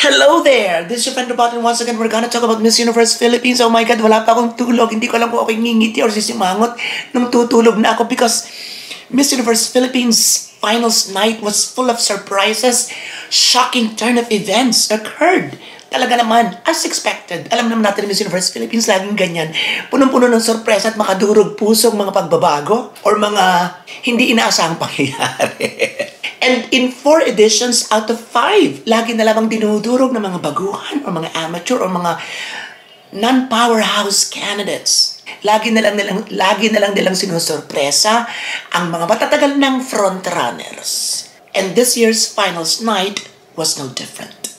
Hello there! This is your friend Robot, and once again, we're gonna talk about Miss Universe Philippines. Oh my God, wala pa akong tulog. Hindi ko alam kung ako'y ngingiti or sisimangot nung tutulog na ako because Miss Universe Philippines finals night was full of surprises. Shocking turn of events occurred. Talaga naman, as expected. Alam naman natin Miss Universe Philippines, laging ganyan. Punong-puno ng sorpresa at makadurog pusong mga pagbabago or mga hindi inaasahang pangyayari. And in 4 editions out of 5, lagi na lamang dinudurog ng mga baguhan o mga amateur o mga non-powerhouse candidates. Lagi na lang nilang sinusurpresa ang mga matatagal ng frontrunners. And this year's finals night was no different.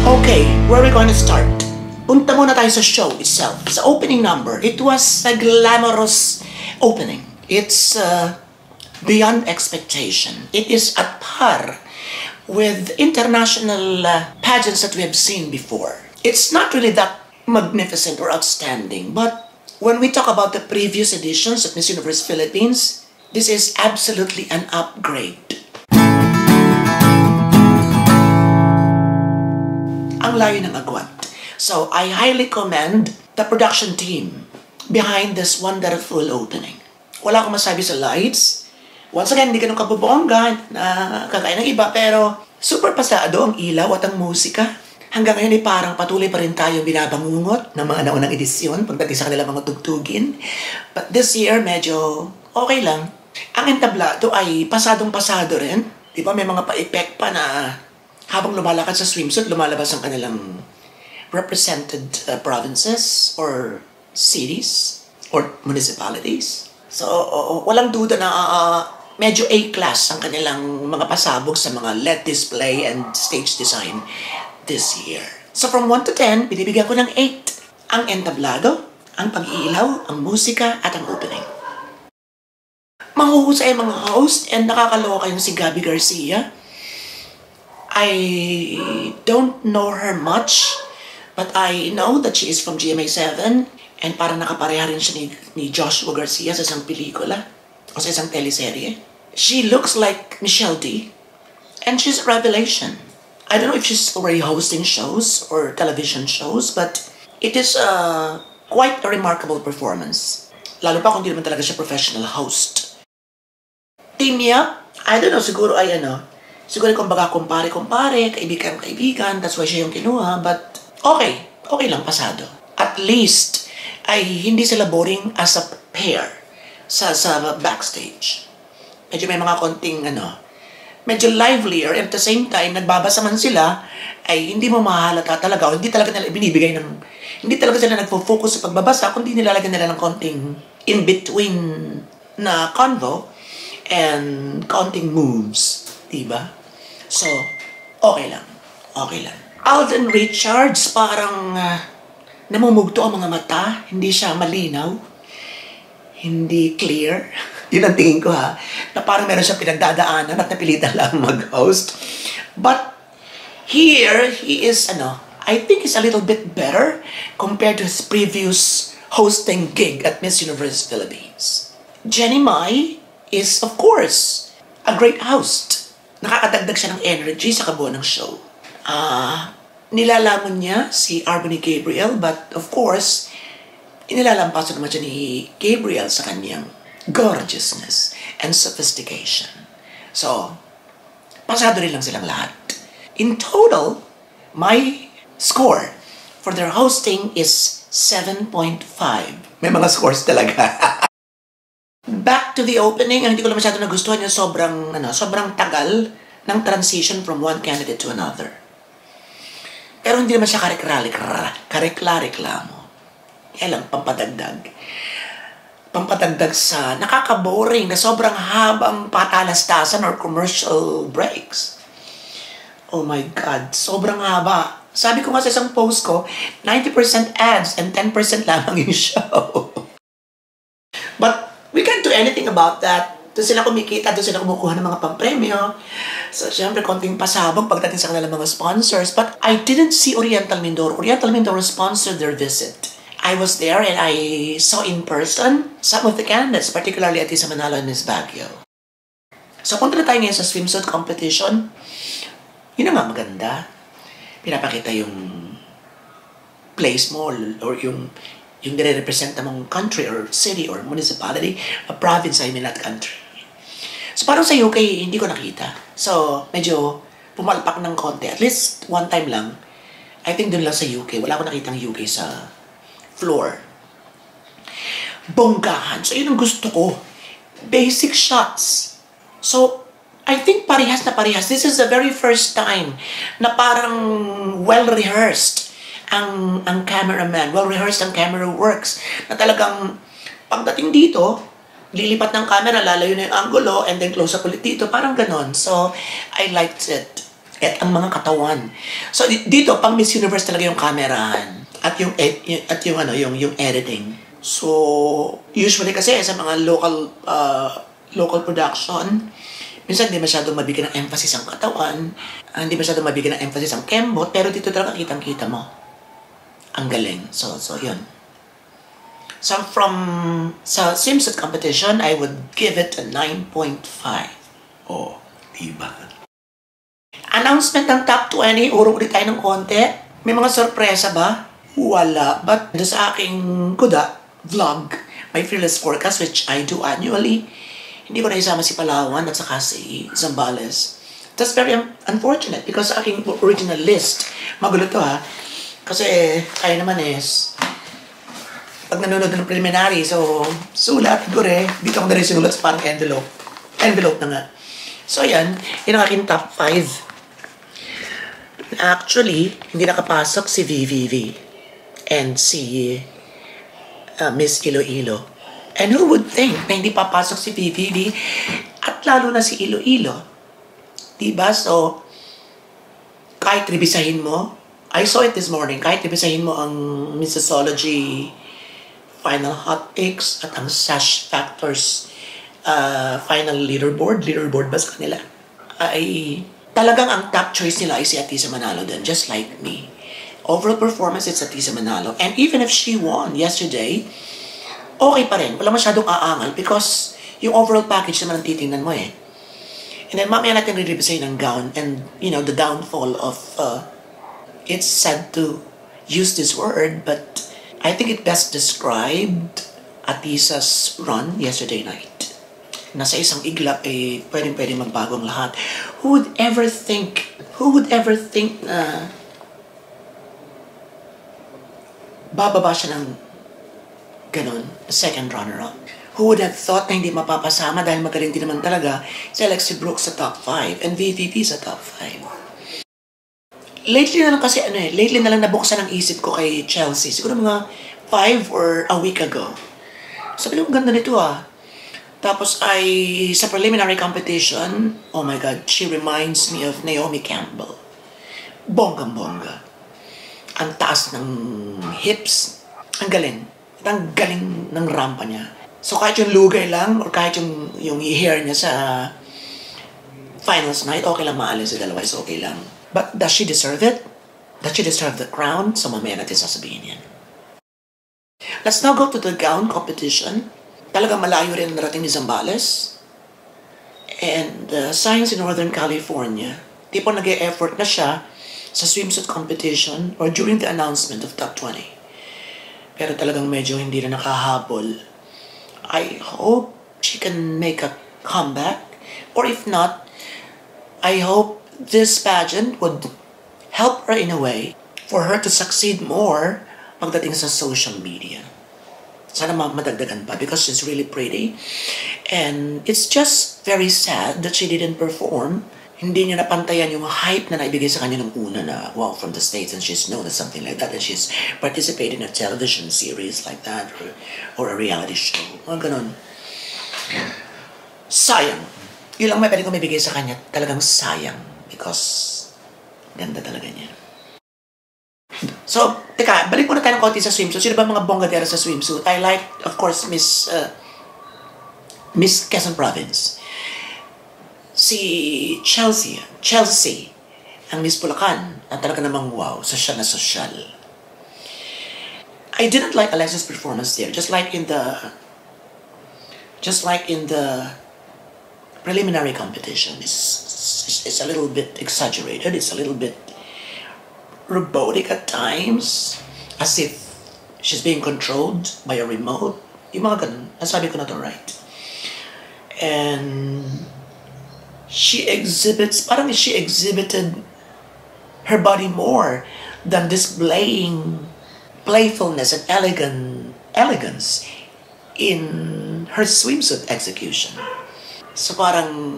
Okay, where are we going to start? Punta muna tayo sa show itself. Sa opening number, it was a glamorous opening. It's beyond expectation. It is at par with international pageants that we have seen before. It's not really that magnificent or outstanding, but when we talk about the previous editions of Miss Universe Philippines, this is absolutely an upgrade. Ang layo ng agwat. So I highly commend the production team behind this wonderful opening. Wala akong masabi sa lights. Once again, hindi ganun kabubongga na kagaya ng iba, pero super pasado ang ilaw at ang musika. Hanggang ngayon ay parang patuloy pa rin tayo binabangungot ng mga naunang edisyon pagdating sa kanilang mga tugtugin. But this year, medyo okay lang. Ang entablado ay pasadong-pasado rin. Di ba may mga pa-effect pa na habang lumalakad sa swimsuit, lumalabas ang kanilang represented provinces or cities or municipalities. So, walang duda na medyo A-class ang kanilang mga pasabog sa mga LED display and stage design this year. So, from 1 to 10, binibigyan ko ng 8. Ang entablado, ang pag-iilaw, ang musika, at ang opening. Mahuhusay ang mga host and nakakaloka yung si Gabby Garcia. I don't know her much, but I know that she is from GMA7 and parang nakapareha rin siya ni Joshua Garcia sa isang pelikula o sa isang teleserye. She looks like Michelle D. And she's a revelation. I don't know if she's already hosting shows or television shows, but it is quite a remarkable performance. Lalo pa kung di naman talaga siya professional host. Team niya, I don't know, siguro siguro kumbaga kumpare-kumpare, kaibigan-kaibigan, that's why siya yung kinuha, but okay lang, pasado. At least, ay hindi sila boring as a pair sa backstage. Medyo may mga konting medyo livelier, and at the same time, nagbabasa man sila, ay hindi mo mahalata talaga, o hindi talaga nila binibigay hindi talaga sila nagfo-focus sa pagbabasa, kundi nilalagyan nila ng konting in-between na convo and konting moves. Diba? So, okay lang. Alden Richards, parang namumugto ang mga mata, hindi siya malinaw, hindi clear. Yun ang tingin ko na parang meron siya pinagdadaanan at napilitan lang mag-host. But here, he is, I think he's a little bit better compared to his previous hosting gig at Miss Universe Philippines. Jenny Mai is, of course, a great host. Nakakadagdag siya ng energy sa kabuuan ng show. Nilalamon niya si Arbony Gabriel, but of course, inilalampaso naman siya ni Gabriel sa kanyang gorgeousness and sophistication. So, pasado rin lang silang lahat. In total, my score for their hosting is 7.5. May mga scores talaga. Back to the opening, hindi ko lang masyado nagustuhan yung sobrang tagal ng transition from one candidate to another. Pero hindi naman siya karekla-reklamo. Kaya lang, pampadagdag sa nakaka-boring na sobrang habang patalastasan or commercial breaks. Oh my God, sobrang haba. Sabi ko nga sa isang post ko, 90% ads and 10% lamang yung show. But we can't do anything about that. Doon sila kumikita, doon sila kumukuha ng mga pampremyo. So, syempre, konting pasabog pagdating sa kanilang mga sponsors. But I didn't see Oriental Mindoro. Oriental Mindoro sponsored their visit. I was there and I saw in person some of the candidates, particularly Atisa Manalo and Ms. Baguio. So, punta na tayo ngayon sa swimsuit competition. Yun na nga maganda. Pinapakita yung place mo or yung nire-represent mong country or city or municipality, a province, I mean, not country. So, parang sa UK, hindi ko nakita. So, medyo pumalpak ng konti. At least one time lang. I think dun lang sa UK. Wala ko nakitang UK sa floor. Bonggahan. So, yun ang gusto ko. Basic shots. So, I think parehas na parehas. This is the very first time na parang well-rehearsed ang cameraman. Well-rehearsed ang camera works. Na talagang pagdating dito, lilipat ng camera, lalayo na yung angulo, and then close up ulit dito. Parang ganon. So, I liked it. At ang mga katawan. So, dito, pang Miss Universe talaga yung camerahan. At yung editing. So, usually kasi sa mga local production, minsan hindi masyadong mabigyan ng emphasis ang katawan, hindi masyadong mabigyan ng emphasis ang kembot, pero dito talaga kitang-kita mo. Ang galing. So yun. So, sa swimsuit competition, I would give it a 9.5. Oh, diba? Announcement ng top 20, urong ulit tayo ng konti. May mga sorpresa ba? Wala. But sa aking kuda, vlog, my fearless forecast, which I do annually, hindi ko na isama si Palawan at saka si Zambales. That's very unfortunate because sa aking original list, magulo to ha, kasi kaya naman pag nanonood ng preliminary, so sulat, gore, dito ko na rin sinulat sa parang envelope. Envelope na nga. So yan, yun ang aking top 5. Actually, hindi nakapasok si VVV and si Miss Iloilo. And who would think na hindi papasok si VVV at lalo na si Iloilo? Diba? So, kahit revisahin mo, I saw it this morning, kahit revisahin mo ang Missology Final Hot Picks at ang Sash Factors Final Leaderboard ba sa kanila? Ay, talagang ang top choice nila ay si Atisa Manalo din, just like me. Overall performance, it's Atisa Manalo. And even if she won yesterday, okay pa rin. Wala masyadong aangal because yung overall package naman ang titingnan mo And then mamaya natin re-revisayin ang gown and, the downfall of, it's sad to use this word, but I think it best described Atisa's run yesterday night. Nasa isang iglap, pwedeng magbago ang lahat. Who would ever think na bababa siya ng ganon, second runner-up? Who would have thought na hindi mapapasama dahil magaling din naman talaga si Alexi Brooks sa top 5 and VVV sa top 5. Lately na lang nabuksan ang isip ko kay Chelsea. Siguro mga 5 or a week ago. Sabi ko, ganda nito Tapos sa preliminary competition, oh my God, she reminds me of Naomi Campbell. Bonggang-bongga. Ang taas ng hips. Ang galing. Ang galing ng rampa niya. So kahit yung lugay lang, or kahit yung hair niya sa finals night, okay lang maalis sa dalawa, is okay lang. But does she deserve it? Does she deserve the crown? So mamaya natin sasabihin yan. Let's now go to the gown competition. Talagang malayo rin ang narating ni Zambales. And Science in Northern California, tipo nag-e-effort na siya sa swimsuit competition or during the announcement of top 20. Pero talagang medyo hindi na nakahabol. I hope she can make a comeback. Or if not, I hope this pageant would help her in a way for her to succeed more pagdating sa social media. Sana madagdagan pa because she's really pretty. And it's just very sad that she didn't perform. Hindi niya napantayan yung hype na naibigay sa kanya ng una na, wow, from the States and she's known as something like that and she's participated in a television series like that or a reality show. Mga ganon. Sayang. Yun lang may pwede ko mabigay sa kanya. Talagang sayang because ganda talaga niya. So, teka, balik muna tayo ng konti sa swimsuit. Sino ba mga bonggadera sa swimsuit? I like, of course, Miss Quezon Province. Si Chelsea, ang Miss Bulacan, ang talaga namang wow, sosyal na sosyal. I didn't like Alexa's performance there, just like in the preliminary competition is a little bit exaggerated. It's a little bit robotic at times, as if she's being controlled by a remote. Yung mga ganun. Nasabi ko na to right. And she exhibited her body more than displaying playfulness and elegance in her swimsuit execution. So parang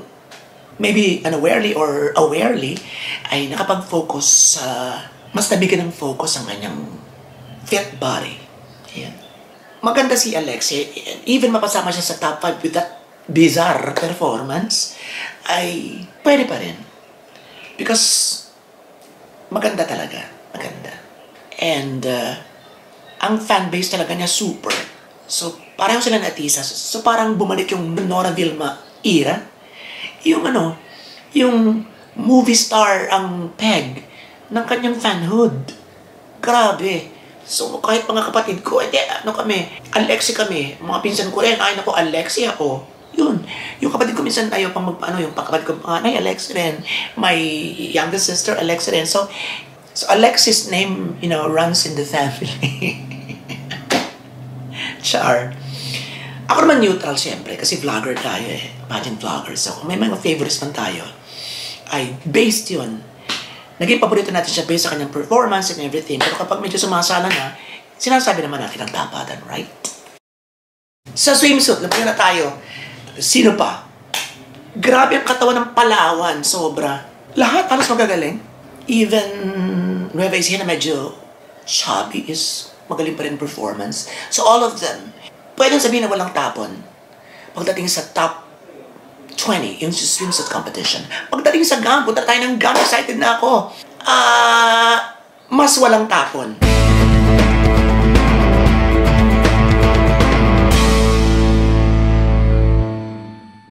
maybe unawarely or awarely ay nakapag-focus sa mas nabigyan ng focus ang kanyang fit body. Ayan. Maganda si Alexia, even mapasama siya sa top 5 with that bizarre performance, ay pwede pa rin. Because maganda talaga. Maganda. And ang fanbase talaga niya super. So pareho sila natisa. So parang bumalik yung Nora Vilma era. Yung movie star ang peg ng kanyang fanhood. Grabe. So kahit mga kapatid ko, Alexi kami. Mga pinsan ko rin, Alexi ako. Yun. Yung kapatid ko minsan ayaw pang yung kapatid ko, Alexi rin. My youngest sister, Alexi rin. So Alexi's name, runs in the family. Char. Ako naman neutral siyempre kasi vlogger tayo pageant vlogger. So kung may mga favorites man tayo, ay based yun. Naging paborito natin siya based sa kanyang performance and everything. Pero kapag medyo sumasala na, sinasabi naman natin ang tapatan, right? Sa swimsuit, napagyan na tayo. Sino pa? Grabe ang katawan ng Palawan, sobra. Lahat halos magagaling. Even Nueva Ecija na medyo chubby is magaling pa rin performance. So all of them, pwedeng sabihin na walang tapon. Pagdating sa top 20, yung swimsuit competition. Pagdating sa GAM, punta tayo ng GAM, excited na ako. Mas walang tapon.